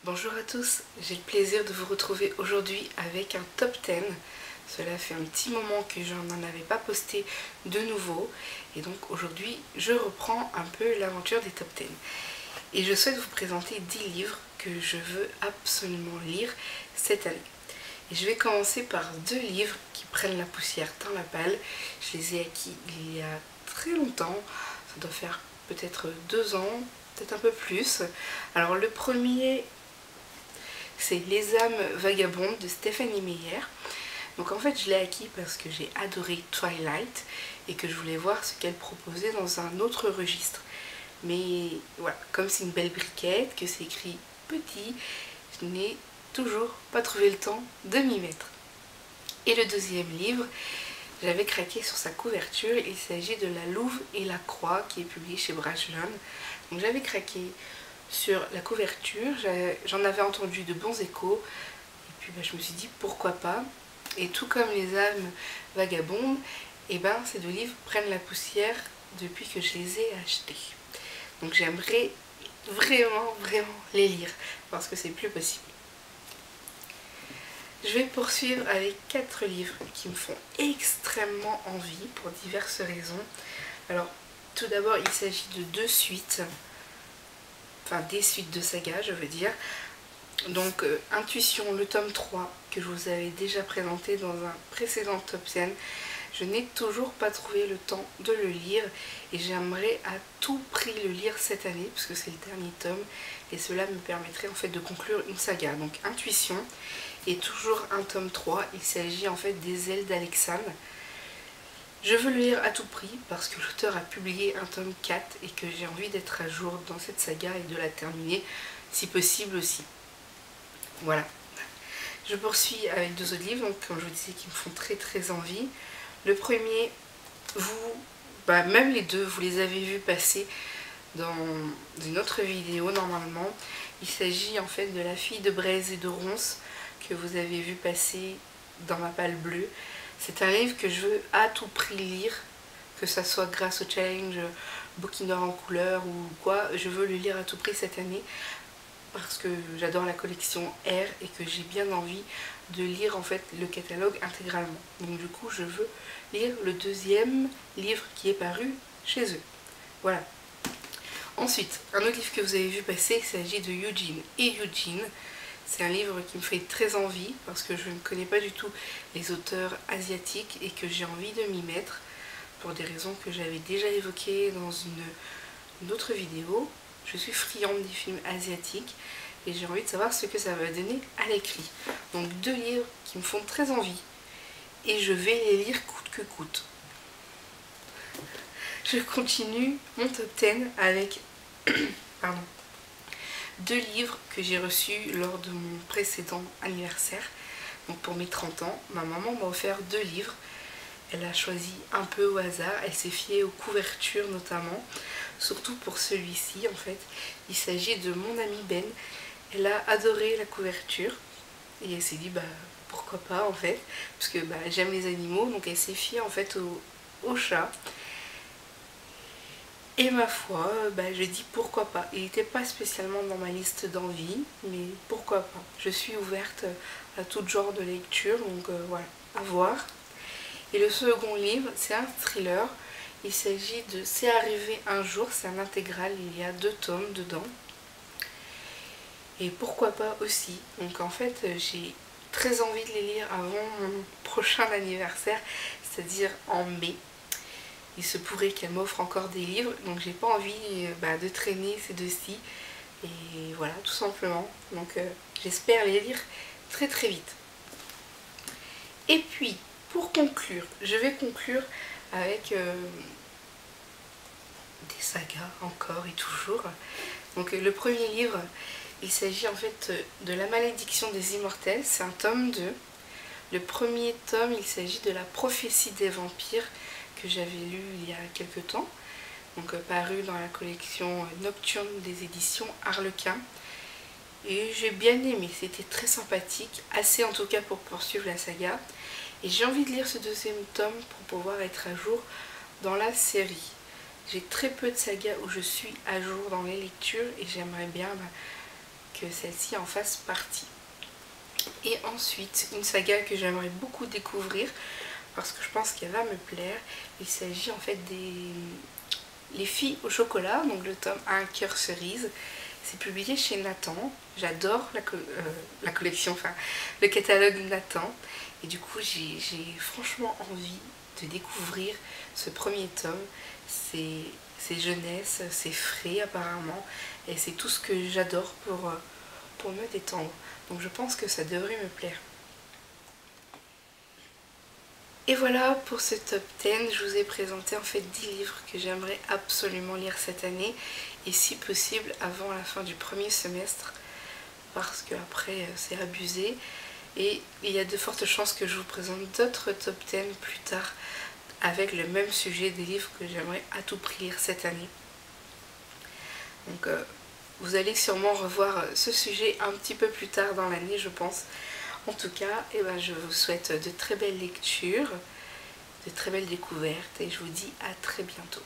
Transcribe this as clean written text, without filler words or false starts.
Bonjour à tous, j'ai le plaisir de vous retrouver aujourd'hui avec un top 10. Cela fait un petit moment que je n'en avais pas posté de nouveau et donc aujourd'hui je reprends un peu l'aventure des top 10. Et je souhaite vous présenter 10 livres que je veux absolument lire cette année. Et je vais commencer par 2 livres qui prennent la poussière dans la palle. Je les ai acquis il y a très longtemps, ça doit faire peut-être 2 ans, peut-être un peu plus. Alors le premier, c'est Les âmes vagabondes de Stephanie Meyer. Donc en fait je l'ai acquis parce que j'ai adoré Twilight et que je voulais voir ce qu'elle proposait dans un autre registre. Mais voilà, comme c'est une belle briquette, que c'est écrit petit, je n'ai toujours pas trouvé le temps de m'y mettre. Et le deuxième livre, j'avais craqué sur sa couverture, il s'agit de La Louve et la Croix qui est publié chez Brajlon. Donc j'avais craqué sur la couverture, j'en avais entendu de bons échos et puis je me suis dit pourquoi pas. Et tout comme Les âmes vagabondes, ces 2 livres prennent la poussière depuis que je les ai achetés. Donc j'aimerais vraiment les lire parce que c'est plus possible. Je vais poursuivre avec 4 livres qui me font extrêmement envie pour diverses raisons. Alors tout d'abord il s'agit de 2 suites, enfin des suites de saga je veux dire. Donc Intuition, le tome 3 que je vous avais déjà présenté dans un précédent top 10. Je n'ai toujours pas trouvé le temps de le lire et j'aimerais à tout prix le lire cette année puisque c'est le dernier tome et cela me permettrait en fait de conclure une saga. Donc Intuition et toujours un tome 3, il s'agit en fait des ailes d'Alexandre. Je veux le lire à tout prix parce que l'auteur a publié un tome 4 et que j'ai envie d'être à jour dans cette saga et de la terminer si possible aussi. Voilà. Je poursuis avec 2 autres livres, donc comme je vous disais, qui me font très envie. Le premier, même les 2, vous les avez vus passer dans une autre vidéo normalement. Il s'agit en fait de La fille de Braise et de Ronce que vous avez vu passer dans ma palle bleue. C'est un livre que je veux à tout prix lire, que ça soit grâce au challenge Bookinor en couleur ou quoi. Je veux le lire à tout prix cette année parce que j'adore la collection R et que j'ai bien envie de lire en fait le catalogue intégralement. Donc du coup je veux lire le 2e livre qui est paru chez eux. Voilà. Ensuite, un autre livre que vous avez vu passer, il s'agit de Eugene et Eugene. C'est un livre qui me fait très envie parce que je ne connais pas du tout les auteurs asiatiques et que j'ai envie de m'y mettre pour des raisons que j'avais déjà évoquées dans une autre vidéo. Je suis friande des films asiatiques et j'ai envie de savoir ce que ça va donner à l'écrit. Donc 2 livres qui me font très envie et je vais les lire coûte que coûte. Je continue mon top 10 avec 2 livres que j'ai reçus lors de mon précédent anniversaire. Donc pour mes 30 ans, ma maman m'a offert 2 livres. Elle a choisi un peu au hasard, elle s'est fiée aux couvertures notamment, surtout pour celui-ci en fait. Il s'agit de Mon ami Ben. Elle a adoré la couverture et elle s'est dit pourquoi pas en fait, parce que j'aime les animaux, donc elle s'est fiée en fait au chat. Et ma foi, je dis pourquoi pas. Il n'était pas spécialement dans ma liste d'envie, mais pourquoi pas. Je suis ouverte à tout genre de lecture, donc voilà, à voir. Et le second livre, c'est un thriller. Il s'agit de C'est arrivé un jour, c'est un intégral, il y a 2 tomes dedans. Et pourquoi pas aussi. Donc en fait, j'ai très envie de les lire avant mon prochain anniversaire, c'est-à-dire en mai. Il se pourrait qu'elle m'offre encore des livres, donc j'ai pas envie de traîner ces 2-ci. Et voilà, tout simplement. Donc j'espère les lire très vite. Et puis, pour conclure, je vais conclure avec des sagas encore et toujours. Donc le premier livre, il s'agit en fait de La malédiction des immortels, c'est un tome 2. Le premier tome, il s'agit de La prophétie des vampires que j'avais lu il y a quelques temps, donc paru dans la collection Nocturne des éditions Harlequin. Et j'ai bien aimé, c'était très sympathique, assez en tout cas pour poursuivre la saga. Et j'ai envie de lire ce 2e tome pour pouvoir être à jour dans la série. J'ai très peu de sagas où je suis à jour dans les lectures et j'aimerais bien que celle-ci en fasse partie. Et ensuite, une saga que j'aimerais beaucoup découvrir, parce que je pense qu'elle va me plaire, il s'agit en fait des Les filles au chocolat, donc le tome 1 Cœur cerise. C'est publié chez Nathan. J'adore la collection, enfin le catalogue Nathan. Et du coup, j'ai franchement envie de découvrir ce premier tome. C'est jeunesse, c'est frais apparemment. Et c'est tout ce que j'adore pour me détendre. Donc je pense que ça devrait me plaire. Et voilà pour ce top 10, je vous ai présenté en fait 10 livres que j'aimerais absolument lire cette année et si possible avant la fin du premier semestre parce qu'après c'est abusé et il y a de fortes chances que je vous présente d'autres top 10 plus tard avec le même sujet des livres que j'aimerais à tout prix lire cette année. Donc vous allez sûrement revoir ce sujet un petit peu plus tard dans l'année je pense. En tout cas, je vous souhaite de très belles lectures, de très belles découvertes et je vous dis à très bientôt.